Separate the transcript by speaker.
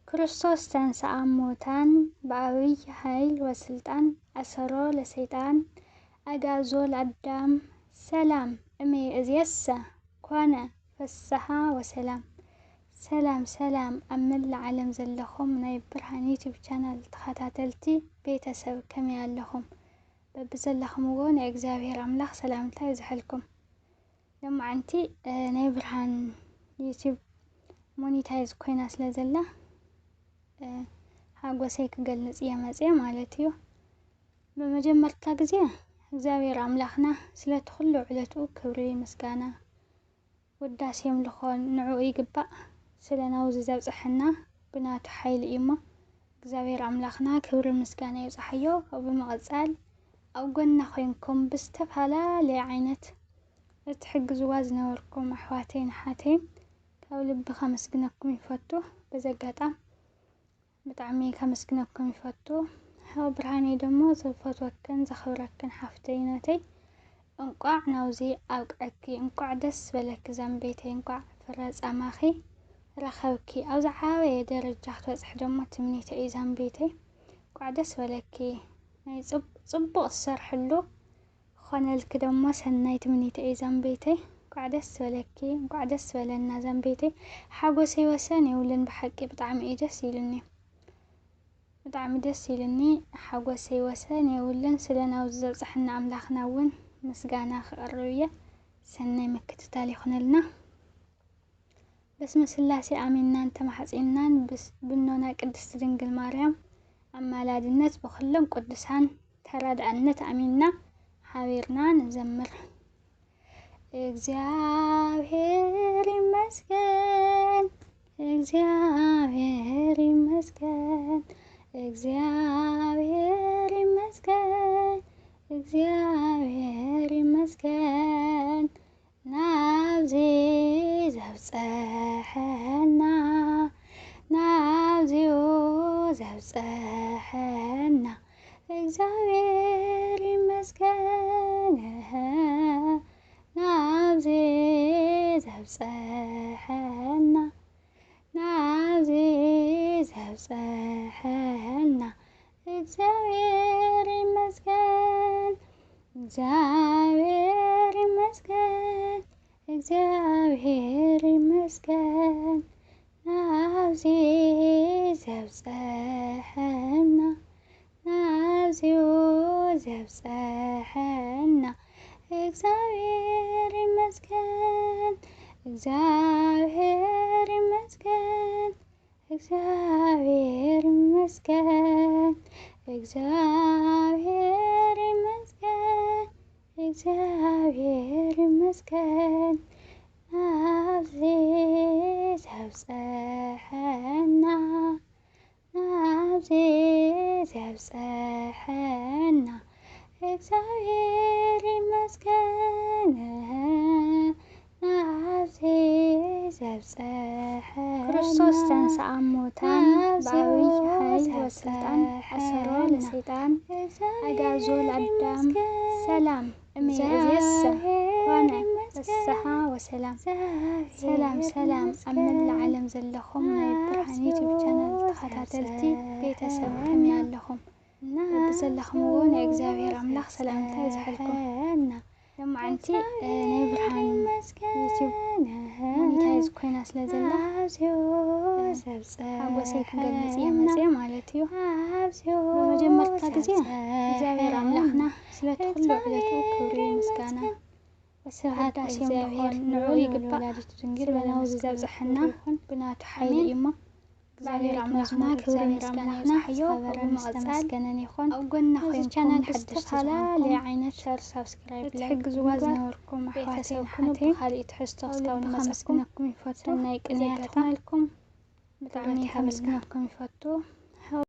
Speaker 1: ክርስቶስ ተንሥአ እሙታን በአብይ ኃይል ወስልጣን አሰሮ ለሰይጣን አግዓዞ ለአዳም ሰላም እምይእዜሰ ኮነ ፍስሐ ወሰላም። ሰላም ኣብ መላእ ዓለም ዘለኹም ናይ ብርሃን ዩቲዩብ ቻናል ተኸታተልቲ ቤተሰብ ከመይ ኣለኹም? በብዘለኹምዎ ናይ እግዚአብሔር ኣምላኽ ሰላምታ ይዝሐልኩም። ሎማዓንቲ ናይ ብርሃን ዩቲዩብ ሞኒታይዝ ኮይና ስለ ዘላ ሓጎሰይ ክገልጽ እየ መፅየ ማለት እዩ። በመጀመርታ ግዜ እግዚአብሔር ኣምላኽና ስለቲ ኩሉ ዕለቱ ክብሪ ምስጋና ውዳሴ ምልኾ ንዕኡ ይግባእ። ስለ ናብዚ ዘብፅሐና ብናቱ ሓይሊ እዩ እሞ እግዚአብሔር ኣምላኽና ክብሪ ምስጋና ይብፃሕዮ። ብምቕፃል ኣብ ጎና ኮይንኩም ብዝተፈላለየ ዓይነት እትሕግዝዋ ዝነበርኩም ኣሕዋተይን ኣሓተይን ካብ ልቢ ከመስግነኩም ይፈቱ። በዚ ኣጋጣሚ ብጣዕሚ ከመስግነኩም ይፈቱ። ሓዊ ብርሃነይ ደሞ ዘፈትወክን ዘኽብረክን ሓፍተይ ናተይ እንቋዕ ናብዚ ኣብቅዐኪ እንቋዕ ደስ በለኪ ዛንቤተይ እንቋዕ ፍረ ፃማኺ ረኸብኪ ኣብዚ ዓበየ ደረጃ ክትበፅሕ ደሞ ትምኒተይ እዩ ዛንቤተይ። እንቋዕ ደስ በለኪ ናይ ፅቡቕ ዝሰርሕሉ ክኾነልኪ ደሞ ሰናይ ትምኒተይ እዩ ዛንቤተይ። እንቋዕ ደስ በለኪ እንቋዕ ደስ በለና ዛንቤተይ። ሓጎሰይ ወሰን የብልን ብሓቂ ብጣዕሚ እዩ ደስ ኢሉኒ ብጣዕሚ ደስ ኢሉኒ ሓጎሰይ ወሰን የብልን። ስለ ናብዚ ዘብፅሐና ኣምላኽና እውን ምስጋና ክቐርብ እየ። ሰናይ ምክትታል ይኹነልና። በስመ ስላሴ ኣሚንናን ተማሕፂንናን ብኖና ቅድስቲ ድንግል ማርያም ኣማላድነት ብኩሎም ቅዱሳን ተራድኣነት ኣሚንና ሓቢርና ንዘምር። እግዚአብሔር ይመስገን እግዚአብሔር ይመስገን እግዚአብሔር ይመስገን እግዚአብሔር ይመስገን ናብዚ ዘብፅሐና ናብዚኡ ዘብፅሐና እግዚአብሔር ይመስገን ናብዚ ዘብፅሐና ናብዚ ዘብፅሐና እግዚአብሔር ይመስገን እግዚአብሔር ይመስገን እግዚአብሔር ይመስገን ናብዚ ዘብፅሐና ናብዚኡ ዘብፅሐና እግዚአብሔር ይመስገን እግዚአብሔር ይመስገን እግዚአብሔር ይመስገን እግዚአብሔር ይመስገን እግዚአብሔር ይመስገን ናብዚ ዘብፅሐና ናብዚ ዘብፅሐና እግዚአብሔር ይመስገን ናብዚ ዘብፅሐና። ክርስቶስ ተንሥአ እሙታን በአብይ ኃይል ወስልጣን አሰሮ ለሰይጣን አግዓዞ ለአዳም ሰላም እምይእዜሰ ኮነ ፍስሐ ወሰላም። ሰላም ኣብ መላእ ዓለም ዘለኹም ናይ ብርሃን ዩቲዩብ ቻናል ተኸታተልቲ ቤተሰብ ከመይ ኣለኹም? በብዘለኹምዎ ናይ እግዚአብሔር ኣምላኽ ሰላምታ ይዝሐልኩም። ሎማዓንቲ ናይ ብርሃን ዩቲዩብ ሞኒታይዝ ኮይና ስለ ዘላ ሓጎሰይ ክገልጽ እየ መፅየ ማለት እዩ። በመጀመርታ ግዜ እግዚአብሔር ኣምላኽና ስለቲ ኩሉ ዕለቱ ክብሪ ምስጋና ወስብሐት እግዚአብሔር ንዕኡ ይግባእ። ወላዲቱ ድንግል ናብዚ ዘብፅሐና ብናቱ ሓይሊ እዩ እሞ እግዚአብሔር ኣምላኽና ክብሪ ምስጋና ይብፃሕዮ። ብምቕፃል ይኹን ኣብ ጎና ኮይንኩም ብዝተፈላለየ ዓይነት ሸር ሳብስክራይብ ትሕግዝዋ ዝነበርኩም ኣሕዋተይን ኣሓተይን ብካልእ ትሕዝቶ ክሳብ ንኸመስግነኩም ይፈቱ። ናይ ቅንያት መልኩም ብጣዕሚ ከመስግነኩም ይፈቱ።